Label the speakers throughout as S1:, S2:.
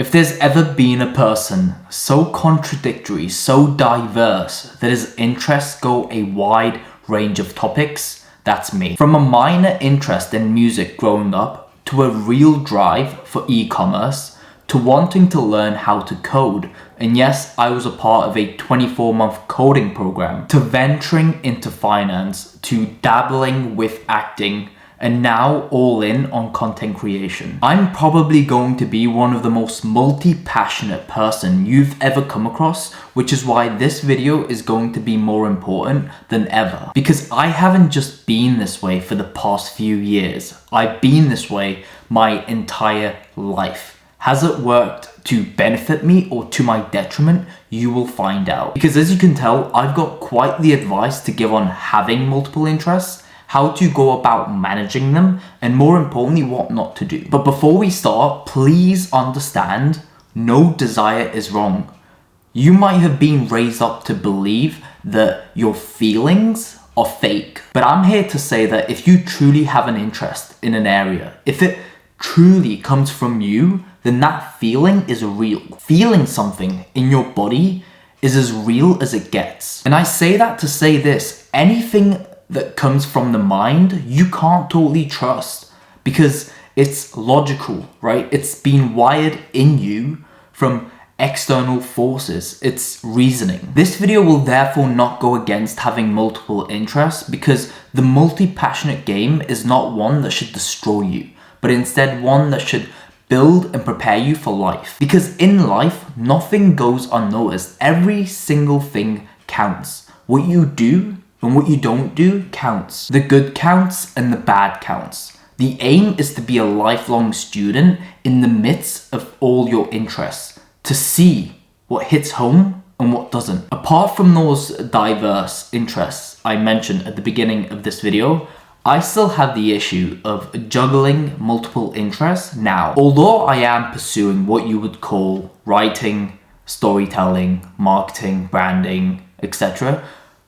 S1: If there's ever been a person so contradictory, so diverse, that his interests go a wide range of topics, that's me. From a minor interest in music growing up, to a real drive for e-commerce, to wanting to learn how to code, and yes, I was a part of a 24-month coding program, to venturing into finance, to dabbling with acting, and now all in on content creation. I'm probably going to be one of the most multi-passionate person you've ever come across, which is why this video is going to be more important than ever. Because I haven't just been this way for the past few years. I've been this way my entire life. Has it worked to benefit me or to my detriment? You will find out. Because as you can tell, I've got quite the advice to give on having multiple interests, how to go about managing them, and more importantly, what not to do. But before we start, please understand, no desire is wrong. You might have been raised up to believe that your feelings are fake. But I'm here to say that if you truly have an interest in an area, if it truly comes from you, then that feeling is real. Feeling something in your body is as real as it gets. And I say that to say this, anything that comes from the mind, you can't totally trust because it's logical, right? It's been wired in you from external forces. It's reasoning. This video will therefore not go against having multiple interests because the multi-passionate game is not one that should destroy you, but instead one that should build and prepare you for life. Because in life, nothing goes unnoticed. Every single thing counts. What you do and what you don't do counts. The good counts and the bad counts. The aim is to be a lifelong student in the midst of all your interests, to see what hits home and what doesn't. Apart from those diverse interests I mentioned at the beginning of this video, I still have the issue of juggling multiple interests now. Although I am pursuing what you would call writing, storytelling, marketing, branding, etc.,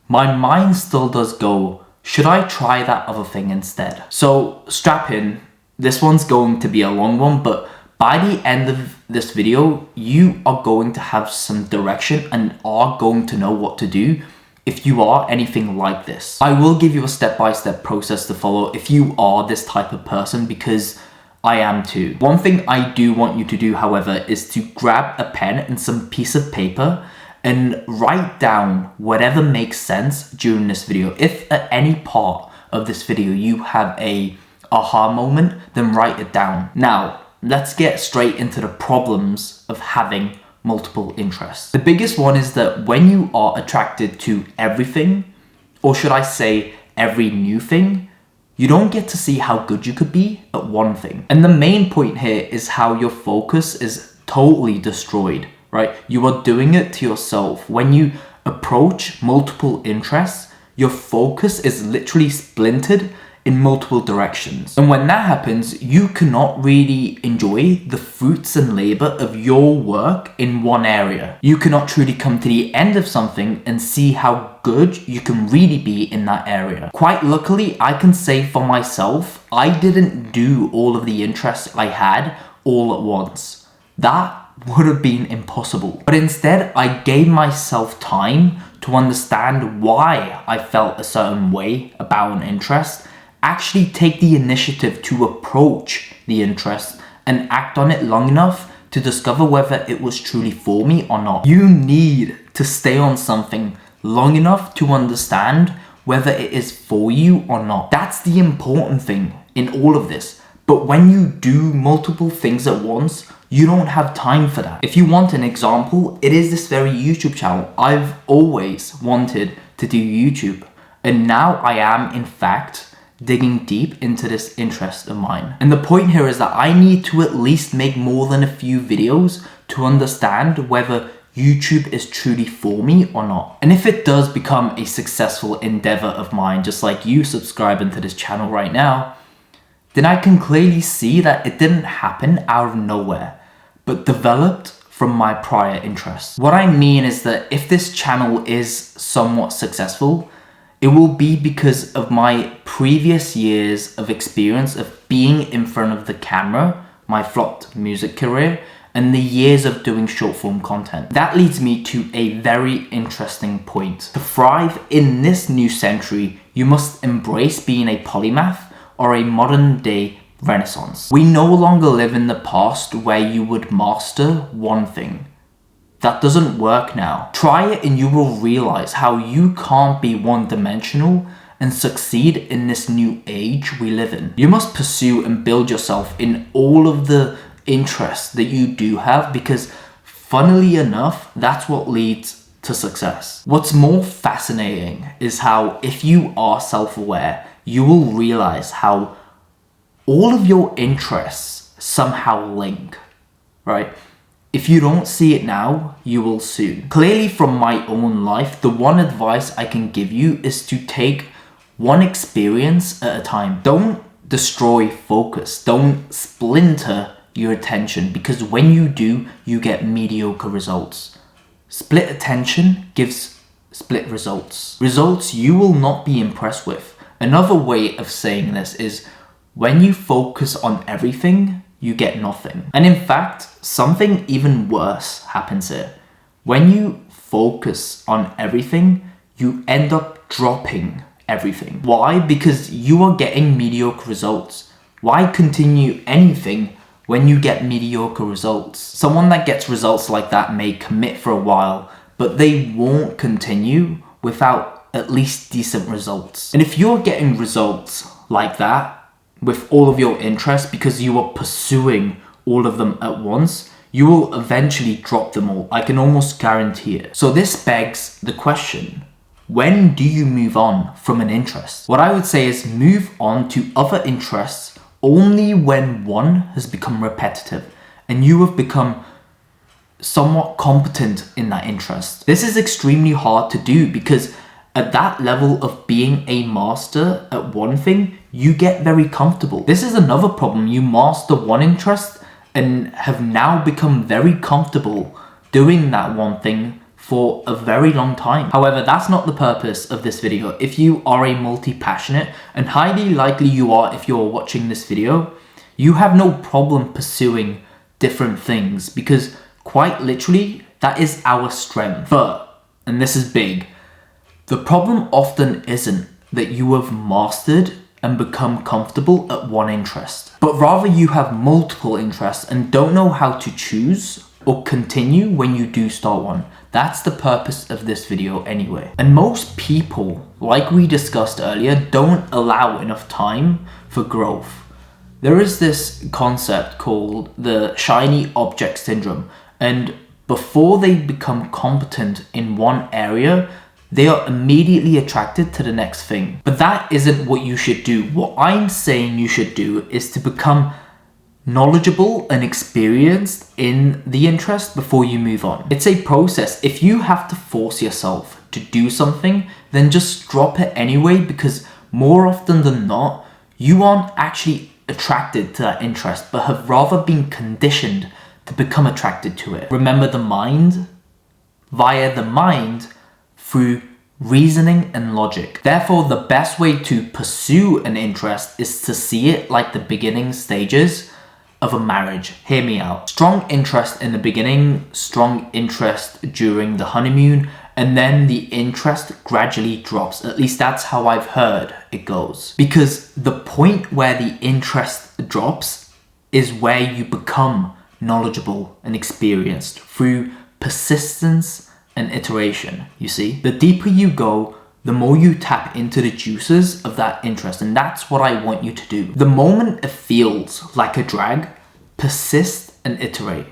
S1: my mind still does go, should I try that other thing instead? So strap in, this one's going to be a long one, but by the end of this video, you are going to have some direction and are going to know what to do if you are anything like this. I will give you a step-by-step process to follow if you are this type of person, because I am too. One thing I do want you to do, however, is to grab a pen and some piece of paper and write down whatever makes sense during this video. If at any part of this video you have a aha moment, then write it down. Now, let's get straight into the problems of having multiple interests. The biggest one is that when you are attracted to everything, or should I say every new thing, you don't get to see how good you could be at one thing. And the main point here is how your focus is totally destroyed, right? You are doing it to yourself. When you approach multiple interests, your focus is literally splintered in multiple directions. And when that happens, you cannot really enjoy the fruits and labor of your work in one area. You cannot truly come to the end of something and see how good you can really be in that area. Quite luckily, I can say for myself, I didn't do all of the interests I had all at once. That would have been impossible. But instead, I gave myself time to understand why I felt a certain way about an interest, actually take the initiative to approach the interest and act on it long enough to discover whether it was truly for me or not. You need to stay on something long enough to understand whether it is for you or not. That's the important thing in all of this. But when you do multiple things at once, you don't have time for that. If you want an example, it is this very YouTube channel. I've always wanted to do YouTube, and now I am, in fact, digging deep into this interest of mine. And the point here is that I need to at least make more than a few videos to understand whether YouTube is truly for me or not. And if it does become a successful endeavor of mine, just like you subscribing to this channel right now, then I can clearly see that it didn't happen out of nowhere, but developed from my prior interests. What I mean is that if this channel is somewhat successful, it will be because of my previous years of experience of being in front of the camera, my flopped music career, and the years of doing short form content. That leads me to a very interesting point. To thrive in this new century, you must embrace being a polymath or a modern day renaissance. We no longer live in the past where you would master one thing. That doesn't work now. Try it and you will realize how you can't be one-dimensional and succeed in this new age we live in. You must pursue and build yourself in all of the interests that you do have, because funnily enough, that's what leads to success. What's more fascinating is how if you are self-aware, you will realize how all of your interests somehow link, right? If you don't see it now, you will soon. Clearly from my own life, the one advice I can give you is to take one experience at a time. Don't destroy focus. Don't splinter your attention, because when you do, you get mediocre results. Split attention gives split results. Results you will not be impressed with. Another way of saying this is when you focus on everything, you get nothing. And in fact, something even worse happens here. When you focus on everything, you end up dropping everything. Why? Because you are getting mediocre results. Why continue anything when you get mediocre results? Someone that gets results like that may commit for a while, but they won't continue without at least decent results. And if you're getting results like that with all of your interests because you are pursuing all of them at once, you will eventually drop them all. I can almost guarantee it. So this begs the question, when do you move on from an interest? What I would say is move on to other interests only when one has become repetitive and you have become somewhat competent in that interest. This is extremely hard to do because at that level of being a master at one thing, you get very comfortable. This is another problem. You master one interest and have now become very comfortable doing that one thing for a very long time. However, that's not the purpose of this video. If you are a multi-passionate, and highly likely you are if you're watching this video, you have no problem pursuing different things because quite literally, that is our strength. But, and this is big, the problem often isn't that you have mastered and become comfortable at one interest, but rather you have multiple interests and don't know how to choose or continue when you do start one. That's the purpose of this video anyway. And most people, like we discussed earlier, don't allow enough time for growth. There is this concept called the shiny object syndrome, and before they become competent in one area, they are immediately attracted to the next thing. But that isn't what you should do. What I'm saying you should do is to become knowledgeable and experienced in the interest before you move on. It's a process. If you have to force yourself to do something, then just drop it anyway, because more often than not, you aren't actually attracted to that interest, but have rather been conditioned to become attracted to it. Remember the mind? Via the mind, through reasoning and logic. Therefore, the best way to pursue an interest is to see it like the beginning stages of a marriage. Hear me out. Strong interest in the beginning, strong interest during the honeymoon, and then the interest gradually drops. At least that's how I've heard it goes. Because the point where the interest drops is where you become knowledgeable and experienced through persistence and iteration, you see? The deeper you go, the more you tap into the juices of that interest, and that's what I want you to do. The moment it feels like a drag, persist and iterate.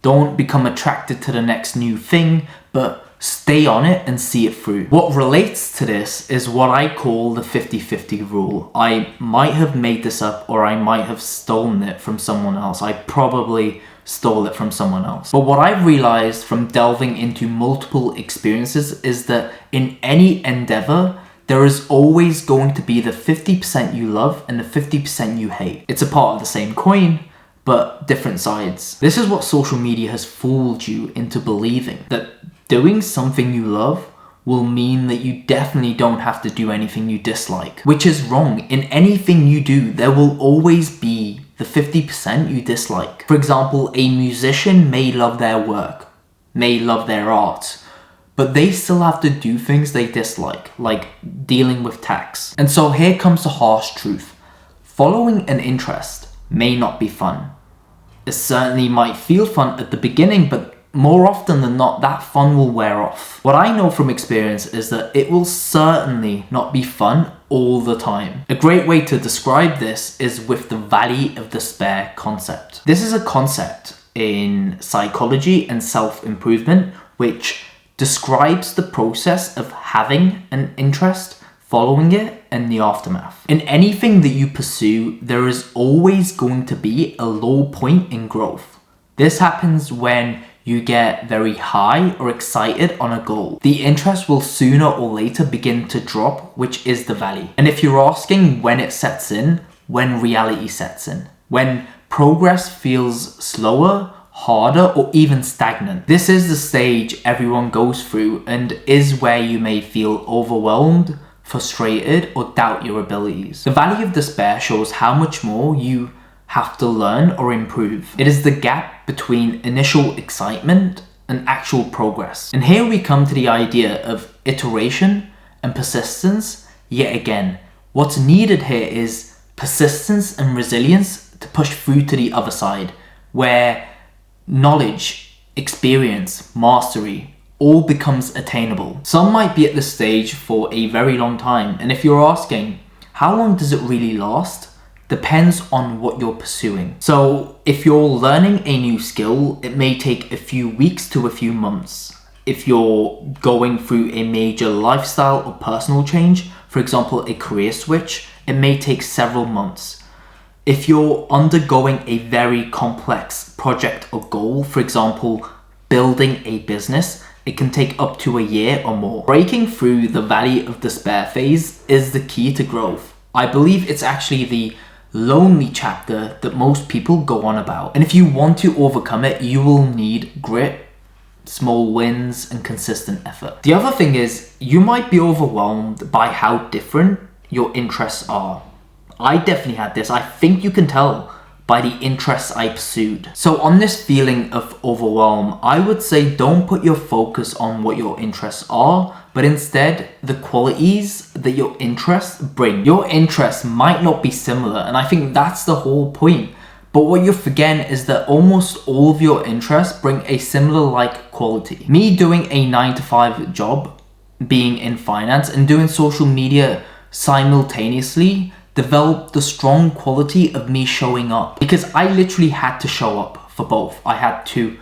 S1: Don't become attracted to the next new thing, but stay on it and see it through. What relates to this is what I call the 50-50 rule. I might have made this up, or I might have stolen it from someone else. I probably stole it from someone else. But what I've realized from delving into multiple experiences is that in any endeavor, there is always going to be the 50% you love and the 50% you hate. It's a part of the same coin, but different sides. This is what social media has fooled you into believing, that doing something you love will mean that you definitely don't have to do anything you dislike, which is wrong. In anything you do, there will always be the 50% you dislike. For example, a musician may love their work, may love their art, but they still have to do things they dislike, like dealing with tax. And so here comes the harsh truth. Following an interest may not be fun. It certainly might feel fun at the beginning, but more often than not, that fun will wear off. What I know from experience is that it will certainly not be fun all the time. A great way to describe this is with the valley of despair concept. This is a concept in psychology and self-improvement which describes the process of having an interest, following it, and the aftermath. In anything that you pursue, there is always going to be a low point in growth. This happens when you get very high or excited on a goal. The interest will sooner or later begin to drop, which is the valley. And if you're asking when it sets in, when reality sets in, when progress feels slower, harder, or even stagnant. This is the stage everyone goes through and is where you may feel overwhelmed, frustrated, or doubt your abilities. The valley of despair shows how much more you have to learn or improve. It is the gap between initial excitement and actual progress. And here we come to the idea of iteration and persistence yet again. What's needed here is persistence and resilience to push through to the other side, where knowledge, experience, mastery all becomes attainable. Some might be at this stage for a very long time, and if you're asking, how long does it really last? Depends on what you're pursuing. So if you're learning a new skill, it may take a few weeks to a few months. If you're going through a major lifestyle or personal change, for example, a career switch, it may take several months. If you're undergoing a very complex project or goal, for example, building a business, it can take up to a year or more. Breaking through the valley of despair phase is the key to growth. I believe it's actually the lonely chapter that most people go on about. And if you want to overcome it, you will need grit, small wins, and consistent effort. The other thing is, you might be overwhelmed by how different your interests are. I definitely had this. I think you can tell by the interests I pursued. So on this feeling of overwhelm, I would say don't put your focus on what your interests are, but instead the qualities that your interests bring. Your interests might not be similar, and I think that's the whole point. But what you're forgetting is that almost all of your interests bring a similar like quality. Me doing a 9-to-5 job, being in finance, and doing social media simultaneously developed the strong quality of me showing up, because I literally had to show up for both. I had to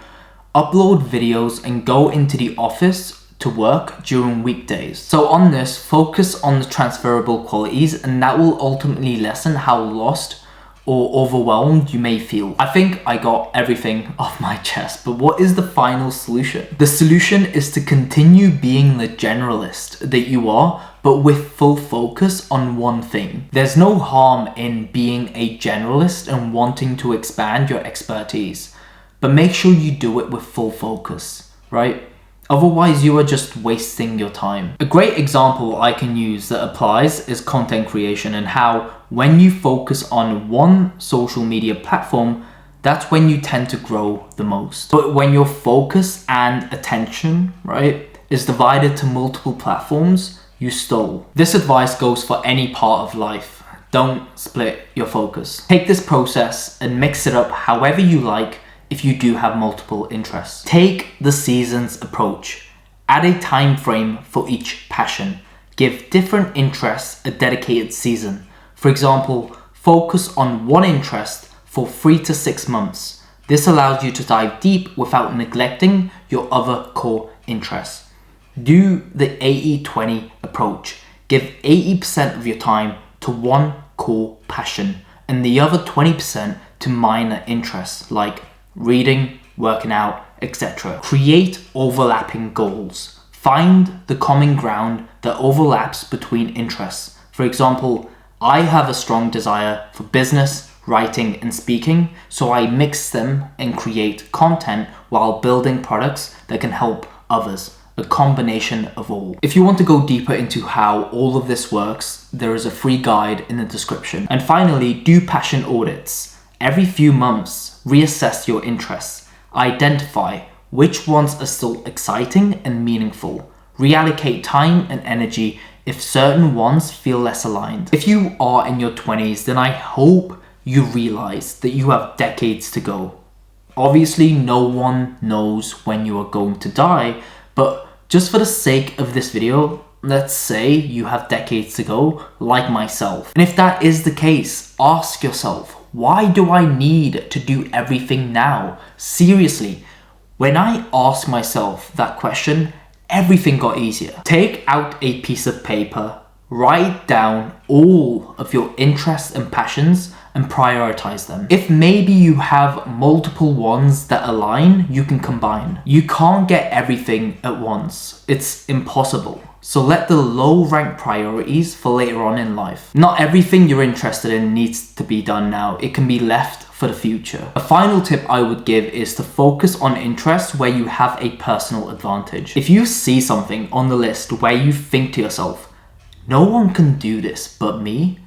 S1: upload videos and go into the office to work during weekdays. So on this, focus on the transferable qualities, and that will ultimately lessen how lost or overwhelmed you may feel. I think I got everything off my chest, but what is the final solution? The solution is to continue being the generalist that you are, but with full focus on one thing. There's no harm in being a generalist and wanting to expand your expertise, but make sure you do it with full focus, right? Otherwise, you are just wasting your time. A great example I can use that applies is content creation, and how when you focus on one social media platform, that's when you tend to grow the most. But when your focus and attention, right, is divided to multiple platforms, you stall. This advice goes for any part of life. Don't split your focus. Take this process and mix it up however you like if you do have multiple interests. Take the seasons approach. Add a time frame for each passion. Give different interests a dedicated season. For example, focus on one interest for 3 to 6 months. This allows you to dive deep without neglecting your other core interests. Do the 80-20 approach. Give 80% of your time to one core passion and the other 20% to minor interests like reading, working out, etc. Create overlapping goals. Find the common ground that overlaps between interests. For example, I have a strong desire for business, writing, and speaking, so I mix them and create content while building products that can help others. A combination of all. If you want to go deeper into how all of this works, there is a free guide in the description. And finally, do passion audits. Every few months, reassess your interests. Identify which ones are still exciting and meaningful. Reallocate time and energy if certain ones feel less aligned. If you are in your 20s, then I hope you realize that you have decades to go. Obviously, no one knows when you are going to die, but just for the sake of this video, let's say you have decades to go, like myself. And if that is the case, ask yourself, why do I need to do everything now? Seriously, when I asked myself that question, everything got easier. Take out a piece of paper, write down all of your interests and passions, and prioritize them. If maybe you have multiple ones that align, you can combine. You can't get everything at once. It's impossible. So let the low-ranked priorities for later on in life. Not everything you're interested in needs to be done now. It can be left for the future. A final tip I would give is to focus on interests where you have a personal advantage. If you see something on the list where you think to yourself, no one can do this but me,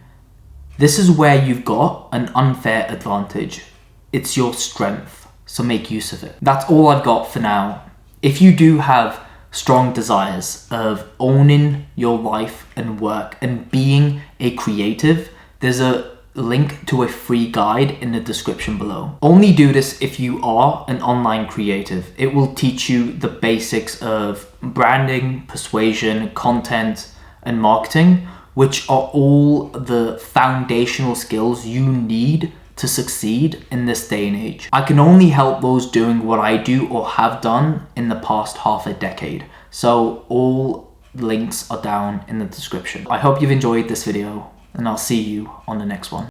S1: this is where you've got an unfair advantage. It's your strength, so make use of it. That's all I've got for now. If you do have strong desires of owning your life and work and being a creative, there's a link to a free guide in the description below. Only do this if you are an online creative. It will teach you the basics of branding, persuasion, content, and marketing, which are all the foundational skills you need to succeed in this day and age. I can only help those doing what I do or have done in the past half a decade. So all links are down in the description. I hope you've enjoyed this video, and I'll see you on the next one.